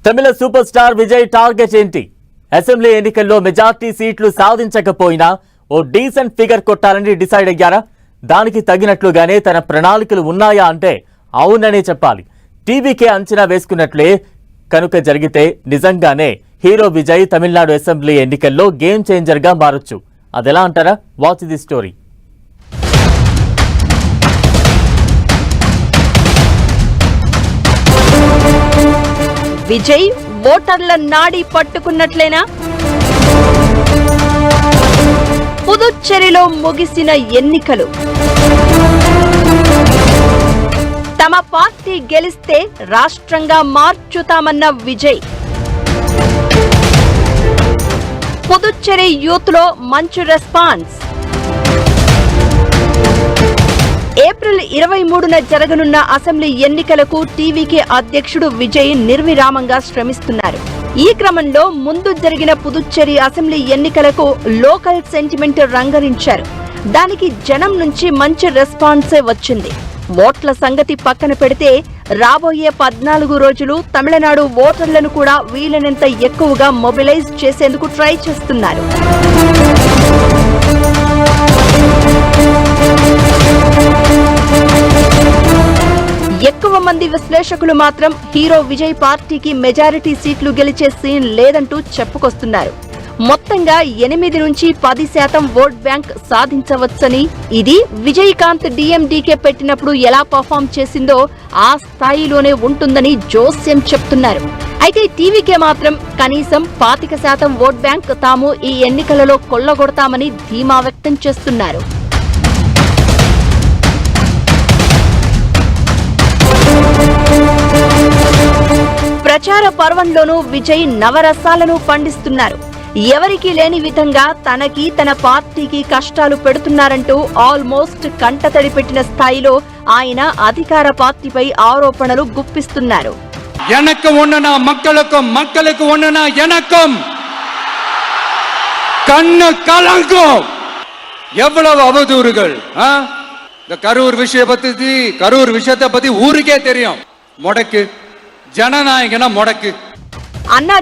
తమిళ super star Vijay target ఏంటి? Assembly ఎన్నికల్లో majority సీట్లు సాధించకపోయినా ఓ డీసెంట్ ఫిగర్ కొట్టాలని డిసైడ్ అయ్యారా? దానికి తగినట్లుగానే తన ప్రణాళికలు ఉన్నాయా అంటే అవుననే చెప్పాలి. టీవీకే అంచనా వేసుకున్నట్లే కనుక జరిగితే నిజంగానే హీరో విజయ్ తమిళనాడు అసెంబ్లీ ఎన్నికల్లో గేమ్ చేంజర్ గా మారొచ్చు. అదెలా అంటారా? Watch the story. విజయ్ ఓటర్ల నాడి పట్టుకున్నట్లేనా? పుదుచ్చేరిలో ముగిసిన ఎన్నికలు. తమ పార్టీ గెలిస్తే రాష్ట్రంగా మార్చుతామన్న విజయ్. పుదుచ్చేరి యూత్ లో మంచి రెస్పాన్స్. ఏప్రిల్ 23న జరగనున్న అసెంబ్లీ ఎన్నికలకు టీవీకే అధ్యక్షుడు విజయ్ నిర్విరామంగా శ్రమిస్తున్నారు. ఈ క్రమంలో ముందు జరిగిన పుదుచ్చేరి అసెంబ్లీ ఎన్నికలకు లోకల్ సెంటిమెంట్ రంగరించారు. దానికి జనం నుంచి మంచి రెస్పాన్సే వచ్చింది. ఓట్ల సంగతి పక్కన పెడితే రాబోయే 14 రోజులు తమిళనాడు ఓటర్లను కూడా వీలైనంత ఎక్కువగా మొబిలైజ్ చేసేందుకు ట్రై చేస్తున్నారు. ఎక్కువ మంది విశ్లేషకులు మాత్రం హీరో విజయ్ పార్టీకి మెజారిటీ సీట్లు గెలిచే సీన్ లేదంటూ చెప్పుకొస్తున్నారు. మొత్తంగా 8 నుంచి 10% ఓట్ బ్యాంక్ సాధించవచ్చని, ఇది విజయకాంత్ డిఎండికే పెట్టినప్పుడు ఎలా పర్ఫామ్ చేసిందో ఆ స్థాయిలోనే ఉంటుందని జోస్యం చెప్తున్నారు. అయితే టీవీకే మాత్రం కనీసం 25% ఓట్ బ్యాంక్ తాము ఈ ఎన్నికలలో కొల్లగొడతామని ధీమా వ్యక్తం చేస్తున్నారు. ప్రచార పర్వంలోనూ విజయ్ నవరసాలను పండిస్తున్నారు. ఎవరికీ లేని విధంగా తనకి తన పార్టీకి కష్టాలు పెడుతున్నారంటూ ఆల్మోస్ట్ కంటతడి పెట్టిన స్థాయిలో ఆయన అధికార పార్టీపై ఆరోపణలు గుప్పిస్తున్నారు. மக்களுக்கு ஒண்ணுனா எனக்கும் கண்ணு கலங்கும். எவ்வளவு அவதூறுகள்! இந்த கரூர் விஷயத்தை பத்தி ஊருக்கே தெரியும். முடக்கு జననాయకన మొడకు. అన్నా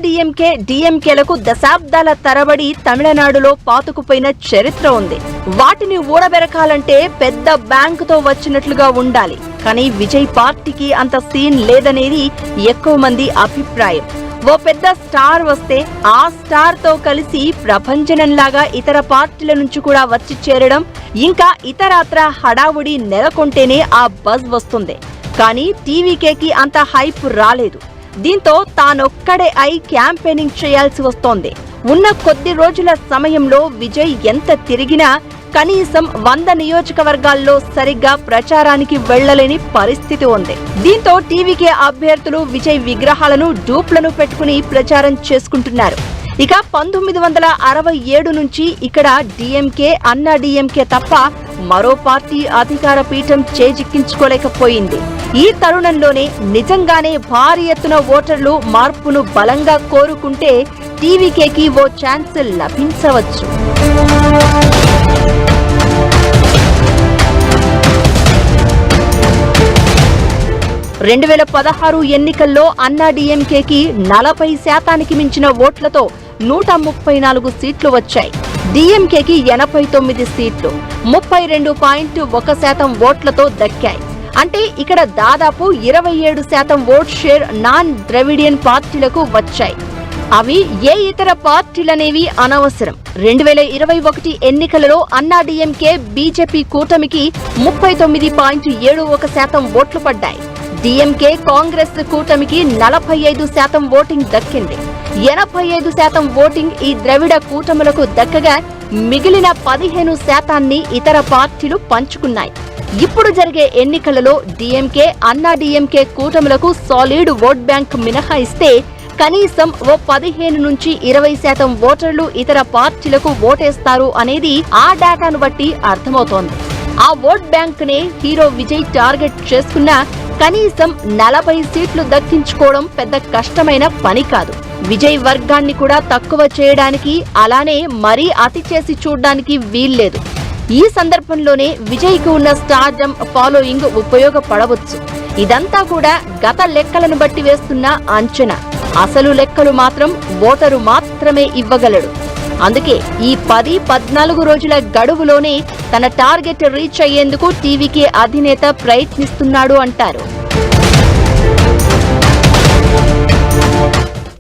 డిఎంకేలకు దశాబ్దాల తరబడి తమిళనాడులో పాతుకుపోయిన చరిత్ర ఉంది. వాటిని ఊడబెరకాలంటే పెద్ద బ్యాంకుతో వచ్చినట్లుగా ఉండాలి. కానీ విజయ్ పార్టీకి అంత సీన్ లేదనేది ఎక్కువ మంది అభిప్రాయం. ఓ పెద్ద స్టార్ వస్తే ఆ స్టార్ తో కలిసి ప్రభంజనంలాగా ఇతర పార్టీల నుంచి కూడా వచ్చి చేరడం, ఇంకా ఇతరత్ర హడావుడి నెలకొంటేనే ఆ బజ్ వస్తుంది. కానీ టీవీకేకి అంత హైప్ రాలేదు. దీంతో తానొక్కడే అయి క్యాంపెయినింగ్ చేయాల్సి వస్తోంది. ఉన్న కొద్ది రోజుల సమయంలో విజయ్ ఎంత తిరిగినా కనీసం 100 నియోజకవర్గాల్లో సరిగ్గా ప్రచారానికి వెళ్లలేని పరిస్థితి ఉంది. దీంతో టీవీకే అభ్యర్థులు విజయ్ విగ్రహాలను డూప్లను పెట్టుకుని ప్రచారం చేసుకుంటున్నారు. ఇక 1967 నుంచి ఇక్కడ డిఎంకే, అన్నా డిఎంకే తప్ప మరో పార్టీ అధికార పీఠం చేజిక్కించుకోలేకపోయింది. ఈ తరుణంలోనే నిజంగానే భారీ ఎత్తున ఓటర్లు మార్పును బలంగా కోరుకుంటే టీవీకేకి ఓ ఛాన్స్ లభించవచ్చు. 2016 ఎన్నికల్లో అన్నా డిఎంకేకి 40% మించిన ఓట్లతో 134 సీట్లు వచ్చాయి. డిఎంకేకి 89 సీట్లు 32.1% ఓట్లతో దక్కాయి. అంటే ఇక్కడ దాదాపు 27% ఓట్ షేర్ నాన్ ద్రవిడియన్ పార్టీలకు వచ్చాయి. అవి ఏ ఇతర పార్టీలనేవి అనవసరం. 2021 ఎన్నికలలో అన్నా డిఎంకే బీజేపీ కూటమికి 39.71% ఓట్లు పడ్డాయి. డిఎంకే కాంగ్రెస్ కూటమికి 45% ఓటింగ్ దక్కింది. 85% ఓటింగ్ ఈ ద్రవిడ కూటములకు దక్కగా మిగిలిన 15% ఇతర పార్టీలు పంచుకున్నాయి. ఇప్పుడు జరిగే ఎన్నికలలో డిఎంకే, అన్నా డిఎంకే కూటములకు సాలిడ్ ఓట్ బ్యాంక్ మినహాయిస్తే కనీసం ఓ 15 నుంచి 20% ఓటర్లు ఇతర పార్టీలకు ఓటేస్తారు అనేది ఆ డేటాను బట్టి అర్థమవుతోంది. ఆ ఓట్ బ్యాంక్ నే హీరో విజయ్ టార్గెట్ చేసుకున్నా కనీసం 40 సీట్లు దక్కించుకోవడం పెద్ద కష్టమైన పని కాదు. విజయ్ వర్గాన్ని కూడా తక్కువ చేయడానికి, అలానే మరీ అతి చేసి చూడ్డానికి వీల్లేదు. ఈ సందర్భంలోనే విజయ్ కు ఉన్న స్టార్డమ్, ఫాలోయింగ్ ఉపయోగపడవచ్చు. ఇదంతా కూడా గత లెక్కలను బట్టి వేస్తున్న అంచనా. అసలు లెక్కలు మాత్రం ఓటరు మాత్రమే ఇవ్వగలడు. అందుకే ఈ 10-14 రోజుల గడువులోనే తన టార్గెట్ రీచ్ అయ్యేందుకు టీవీకే అధినేత ప్రయత్నిస్తున్నాడు అంటారు.